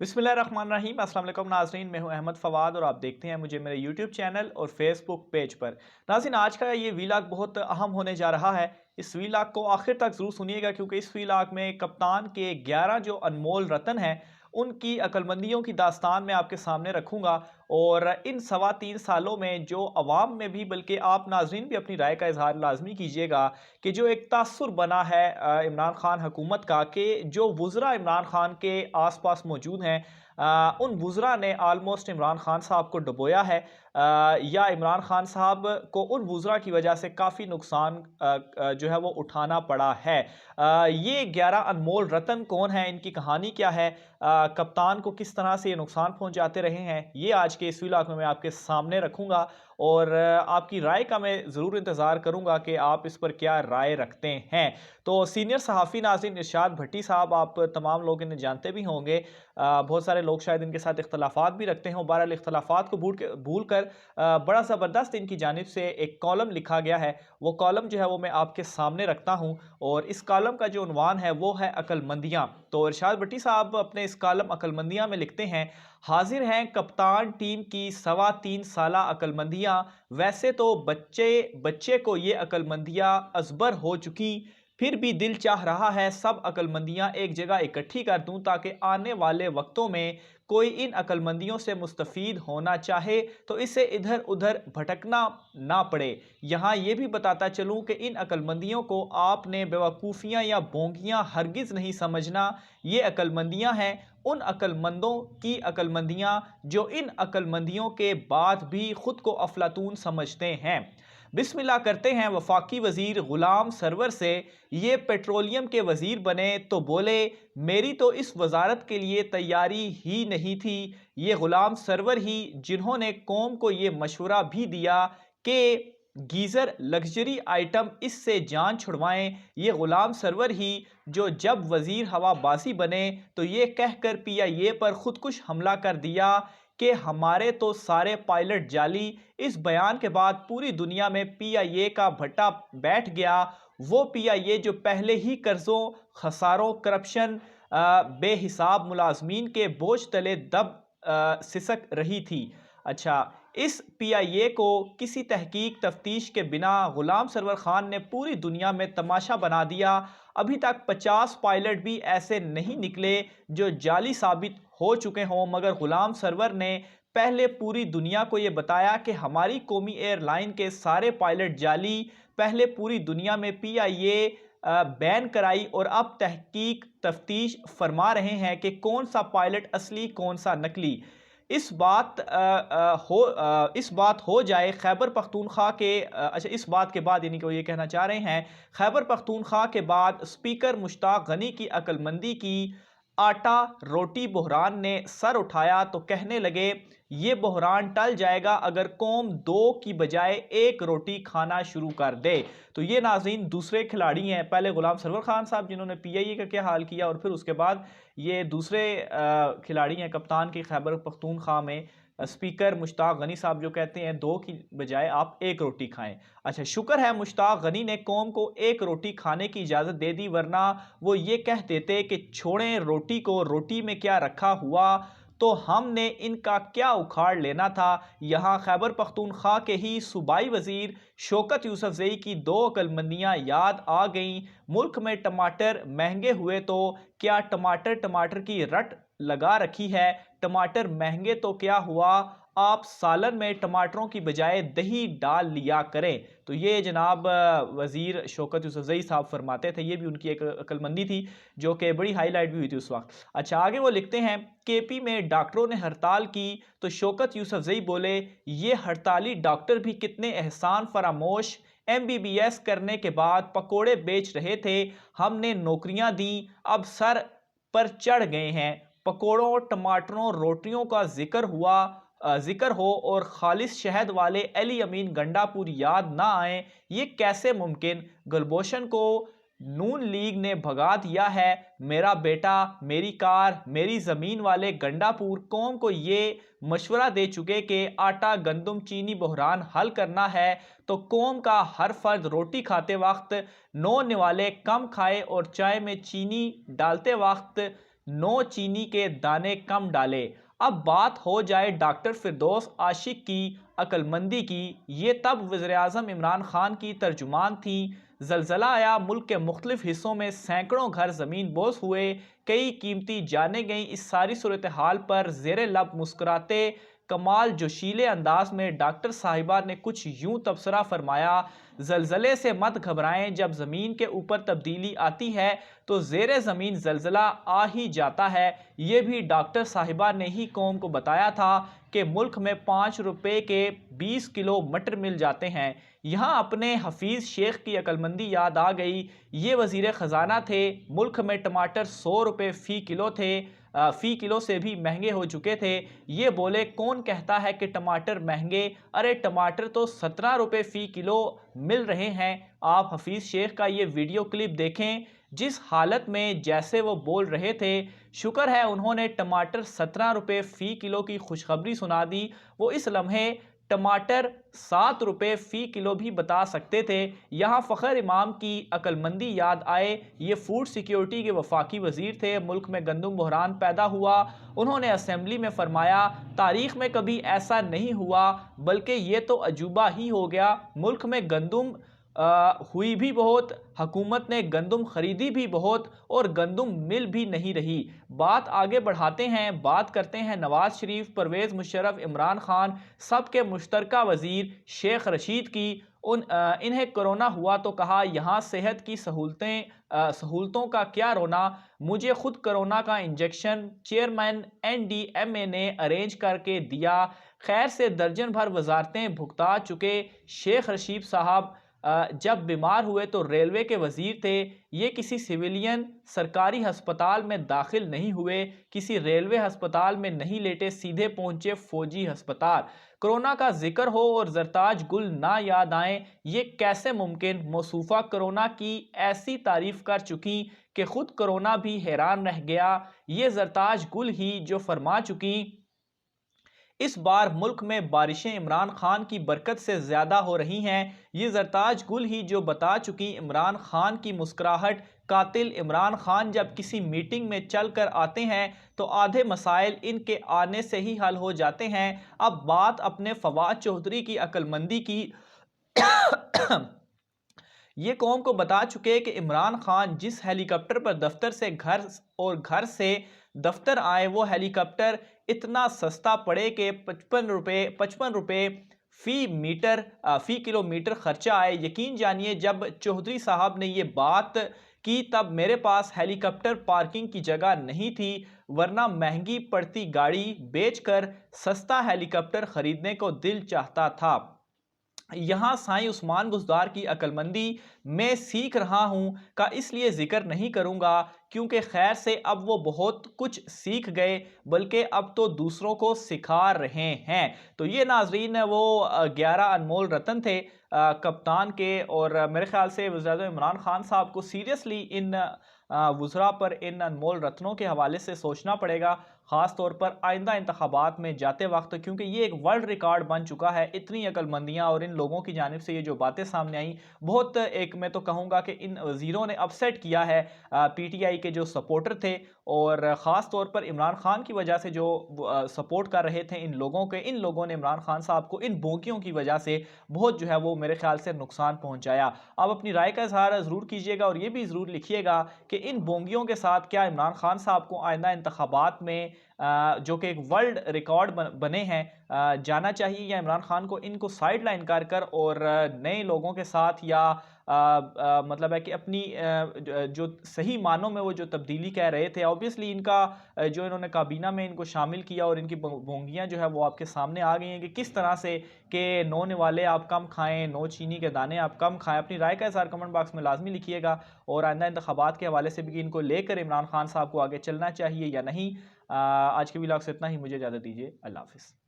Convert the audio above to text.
बिस्मिल्लाहिर्रहमानिर्रहीम अस्सलाम वालेकुम नाज़रीन, मैं हूं अहमद फ़वाद और आप देखते हैं मुझे मेरे यूट्यूब चैनल और फेसबुक पेज पर। नाज़रीन, आज का ये वीलॉग बहुत अहम होने जा रहा है। इस वीलॉग को आखिर तक ज़रूर सुनिएगा क्योंकि इस वीलॉग में कप्तान के 11 जो अनमोल रतन हैं उनकी अक्लमंदियों की दास्तान मैं आपके सामने रखूँगा। और इन सवा 3 सालों में जो अवाम में भी, बल्कि आप नाज़रीन भी अपनी राय का इज़हार लाज़मी कीजिएगा कि जो एक तासुर बना है इमरान खान हुकूमत का, कि जो वुज़रा इमरान खान के आस-पास मौजूद हैं, उन वुज़रा ने ऑलमोस्ट इमरान खान साहब को डुबोया है, या इमरान खान साहब को उन वुज़रा की वजह से काफ़ी नुकसान जो है वो उठाना पड़ा है। ये 11 अनमोल रतन कौन है, इनकी कहानी क्या है, कप्तान को किस तरह से ये नुकसान पहुंचाते रहे हैं, ये आज के इस व्लॉग में मैं आपके सामने रखूंगा। और आपकी राय का मैं ज़रूर इंतज़ार करूंगा कि आप इस पर क्या राय रखते हैं। तो सीनियर सहाफ़ी नाज़रीन इरशाद भट्टी साहब, आप तमाम लोग इन्हें जानते भी होंगे। बहुत सारे लोग शायद इनके साथ इख्तलाफात भी रखते हैं। बहरहाल इख्तलाफात को भूल कर बड़ा ज़बरदस्त इनकी जानिब से एक कॉलम लिखा गया है। वो कॉलम जो है वो मैं आपके सामने रखता हूँ और इस कॉलम का जो उन्वान है वो है अक्लमंदियाँ। तो इरशाद भट्टी साहब अपने इस कॉलम अक्लमंदियाँ में लिखते हैं, हाजिर हैं कप्तान टीम की सवा 3 साला अक्लमंदियाँ। वैसे तो बच्चे बच्चे को ये अक्लमंदियाँ अजबर हो चुकी, फिर भी दिल चाह रहा है सब अक्लमंदियाँ एक जगह इकट्ठी कर दूं ताकि आने वाले वक्तों में कोई इन अक्लमंदियों से मुस्तफ़ीद होना चाहे तो इसे इधर उधर भटकना ना पड़े। यहाँ ये भी बताता चलूँ कि इन अक्लमंदियों को आपने बेवकूफ़ियाँ या बोंगियाँ हरगिज़ नहीं समझना। ये अक्लमंदियाँ हैं उन अक्लमंदों की अक्लमंदियाँ जो इन अक्लमंदियों के बाद भी ख़ुद को अफलातून समझते हैं। बिस्मिल्लाह करते हैं वफाकी वज़ीर ग़ुलाम सरवर से। ये पेट्रोलियम के वज़ीर बने तो बोले मेरी तो इस वज़ारत के लिए तैयारी ही नहीं थी। ये ग़ुलाम सरवर ही जिन्होंने कौम को ये मशवरा भी दिया कि गीज़र लग्जरी आइटम इससे जान छुड़वाएं। ये ग़ुलाम सरवर ही जो जब वज़ीर हवाबाजी बने तो ये कहकर पीआईए पर खुदकुश हमला कर दिया कि हमारे तो सारे पायलट जाली। इस बयान के बाद पूरी दुनिया में पीआईए का भट्टा बैठ गया। वो पीआईए जो पहले ही कर्जों, खसारों, करप्शन, बेहिसाब मुलाजमीन के बोझ तले दब सिसक रही थी। अच्छा, इस पीआईए को किसी तहकीक तफ्तीश के बिना गुलाम सरवर खान ने पूरी दुनिया में तमाशा बना दिया। अभी तक 50 पायलट भी ऐसे नहीं निकले जो जाली साबित हो चुके हों, मगर गुलाम सरवर ने पहले पूरी दुनिया को ये बताया कि हमारी कौमी एयरलाइन के सारे पायलट जाली। पहले पूरी दुनिया में पीआईए बैन कराई और अब तहकीक तफ्तीश फरमा रहे हैं कि कौन सा पायलट असली कौन सा नकली। इस बात हो जाए खैबर पख्तूनख्वा के अच्छा, इस बात के बाद यानी कि वो ये कहना चाह रहे हैं खैबर पख्तूनख्वा के बाद स्पीकर मुश्ताक गनी की अक्लमंदी की आटा रोटी बहरान ने सर उठाया तो कहने लगे ये बहरान टल जाएगा अगर कौम दो की बजाय एक रोटी खाना शुरू कर दे। तो ये नाज़रीन दूसरे खिलाड़ी हैं। पहले गुलाम सरवर खान साहब जिन्होंने पीआईए का क्या हाल किया, और फिर उसके बाद ये दूसरे खिलाड़ी हैं कप्तान की खैबर पख्तूनख्वा में स्पीकर मुश्ताक गनी साहब, जो कहते हैं दो की बजाय आप एक रोटी खाएं। अच्छा, शुक्र है मुश्ताक गनी ने कौम को एक रोटी खाने की इजाज़त दे दी, वरना वो ये कह देते कि छोड़ें रोटी को, रोटी में क्या रखा हुआ, तो हमने इनका क्या उखाड़ लेना था। यहाँ खैबर पख्तूनख्वा के ही सूबाई वजीर शौकत यूसुफजई की दो अक्लमंदियाँ याद आ गईं। मुल्क में टमाटर महंगे हुए तो क्या टमाटर की रट लगा रखी है। टमाटर महंगे तो क्या हुआ, आप सालन में टमाटरों की बजाय दही डाल लिया करें। तो ये जनाब वजीर शौकत यूसुफजई साहब फरमाते थे। ये भी उनकी एक अक्लमंदी थी जो कि बड़ी हाईलाइट भी हुई थी उस वक्त। अच्छा, आगे वो लिखते हैं केपी में डॉक्टरों ने हड़ताल की तो शौकत यूसुफजई बोले ये हड़ताली डॉक्टर भी कितने एहसान फरामोश, एमबीबीएस करने के बाद पकोड़े बेच रहे थे, हमने नौकरियां दी, अब सर पर चढ़ गए हैं। पकोड़ों, टमाटरों, रोटियों का जिक्र हो और खालिस शहद वाले अली अमीन गंडापुर याद ना आए, ये कैसे मुमकिन। गुलभूषण को नून लीग ने भगा दिया है। मेरा बेटा मेरी कार मेरी जमीन वाले गंडापुर कौम को ये मशवरा दे चुके कि आटा गंदम चीनी बहरान हल करना है तो कौम का हर फर्द रोटी खाते वक्त 9 निवाले कम खाए और चाय में चीनी डालते वक्त नो चीनी के दाने कम डाले। अब बात हो जाए डॉक्टर फिरदौस आशिक की अक्लमंदी की। ये तब वज़ीर-ए-आज़म इमरान खान की तर्जुमान थी। जलजला आया, मुल्क के मुख्तलिफ हिस्सों में सैकड़ों घर ज़मीन बोस हुए, कई कीमती जानें गईं। इस सारी सूरत हाल पर ज़ेरे लब मुस्कुराते कमाल जोशीले अंदाज में डॉक्टर साहिबा ने कुछ यूं तबसरा फरमाया, जलजले से मत घबराएं, जब ज़मीन के ऊपर तब्दीली आती है तो ज़ेरे ज़मीन जलजला आ ही जाता है। ये भी डॉक्टर साहिबा ने ही कौम को बताया था कि मुल्क में 5 रुपए के 20 किलो मटर मिल जाते हैं। यहाँ अपने हफीज़ शेख की अक्लमंदी याद आ गई। ये वज़ीर ख़जाना थे। मुल्क में टमाटर 100 रुपये फ़ी किलो थे, फ़ी किलो से भी महंगे हो चुके थे। ये बोले कौन कहता है कि टमाटर महंगे, अरे टमाटर तो 17 रुपये फ़ी किलो मिल रहे हैं। आप हफीज़ शेख का ये वीडियो क्लिप देखें, जिस हालत में जैसे वो बोल रहे थे। शुक्र है उन्होंने टमाटर 17 रुपये फ़ी किलो की खुशखबरी सुना दी। वो इस लम्हे टमाटर 7 रुपये फ़ी किलो भी बता सकते थे। यहाँ फ़खर इमाम की अक्लमंदी याद आए। ये फूड सिक्योरिटी के वफाकी वज़ीर थे। मुल्क में गंदम बहरान पैदा हुआ। उन्होंने असम्बली में फरमाया, तारीख़ में कभी ऐसा नहीं हुआ, बल्कि ये तो अजूबा ही हो गया। मुल्क में गंदम हुई भी बहुत, हुकूमत ने गंदम खरीदी भी बहुत, और गंदम मिल भी नहीं रही। बात आगे बढ़ाते हैं, बात करते हैं नवाज शरीफ, परवेज़ मुशर्रफ, इमरान खान सबके मुश्तरका वज़ीर शेख रशीद की। इन्हें कोरोना हुआ तो कहा यहाँ सेहत की सहूलतों का क्या रोना, मुझे खुद कोरोना का इंजेक्शन चेयरमैन NDMA ने अरेंज करके दिया। खैर से दर्जन भर वजारतें भुगता चुके शेख रशीद साहब जब बीमार हुए तो रेलवे के वजीर थे। ये किसी सिविलियन सरकारी अस्पताल में दाखिल नहीं हुए, किसी रेलवे अस्पताल में नहीं लेटे, सीधे पहुंचे फौजी अस्पताल। कोरोना का जिक्र हो और जरताज गुल ना याद आए, ये कैसे मुमकिन। मौसूफा कोरोना की ऐसी तारीफ कर चुकी कि खुद कोरोना भी हैरान रह गया। ये जरताज गुल ही जो फरमा चुकी, इस बार मुल्क में बारिशें इमरान खान की बरकत से ज़्यादा हो रही हैं। ये जरताज गुल ही जो बता चुकी इमरान खान की मुस्कुराहट कातिल। इमरान खान जब किसी मीटिंग में चल कर आते हैं तो आधे मसाइल इनके आने से ही हल हो जाते हैं। अब बात अपने फवाद चौधरी की अक्लमंदी की। ये कौम को बता चुके कि इमरान खान जिस हेलीकॉप्टर पर दफ्तर से घर और घर से दफ्तर आए, वो हेलीकॉप्टर इतना सस्ता पड़े कि 55 रुपये फ़ी किलोमीटर खर्चा आए। यकीन जानिए, जब चौधरी साहब ने ये बात की तब मेरे पास हेलीकॉप्टर पार्किंग की जगह नहीं थी, वरना महंगी पड़ती गाड़ी बेचकर सस्ता हेलीकॉप्टर खरीदने को दिल चाहता था। यहाँ साईं उस्मान बुज़दार की अक्लमंदी मैं सीख रहा हूँ का इसलिए ज़िक्र नहीं करूँगा क्योंकि खैर से अब वो बहुत कुछ सीख गए, बल्कि अब तो दूसरों को सिखा रहे हैं। तो ये नाजरीन वो 11 अनमोल रतन थे कप्तान के, और मेरे ख्याल से वज़ीर-ए-आज़म इमरान खान साहब को सीरियसली इन वज़रा पर, इन अनमोल रत्नों के हवाले से सोचना पड़ेगा, ख़ास तौर पर आइंदा इंतखाबात में जाते वक्त, क्योंकि ये एक वर्ल्ड रिकॉर्ड बन चुका है। इतनी अक्लमंदियाँ और इन लोगों की जानिब से ये जो बातें सामने आई, बहुत एक मैं तो कहूँगा कि इन वज़ीरों ने अपसेट किया है PTI के जो सपोर्टर थे, और ख़ास तौर पर इमरान खान की वजह से जो सपोर्ट कर रहे थे इन लोगों ने इमरान खान साहब को इन बोंकियों की वजह से बहुत जो है वो मेरे ख्याल से नुकसान पहुँचाया। आप अपनी राय का इज़हार ज़रूर कीजिएगा और ये भी ज़रूर लिखिएगा कि इन बोंगियों के साथ क्या इमरान खान साहब को आइंदा इंतखाबात में जो कि एक वर्ल्ड रिकॉर्ड बने हैं जाना चाहिए, या इमरान खान को इनको साइड लाइन कर कर और नए लोगों के साथ, या मतलब है कि अपनी जो सही मानों में वो जो तब्दीली कह रहे थे, ऑब्वियसली इनका जो इन्होंने काबीना में इनको शामिल किया और इनकी बोंगियाँ जो है वो आपके सामने आ गई हैं कि किस तरह से कि नो निवाले आप कम खाएं, नो चीनी के दाने आप कम खाएं। अपनी राय का इज़हार कमेंट बॉक्स में लाजमी लिखिएगा, और आइंदा इंतखाबात के हवाले से भी इनको लेकर इमरान खान साहब को आगे चलना चाहिए या नहीं। आज के व्लॉग से इतना ही, मुझे इजाज़त दीजिए। अल्लाह हाफ़िज़।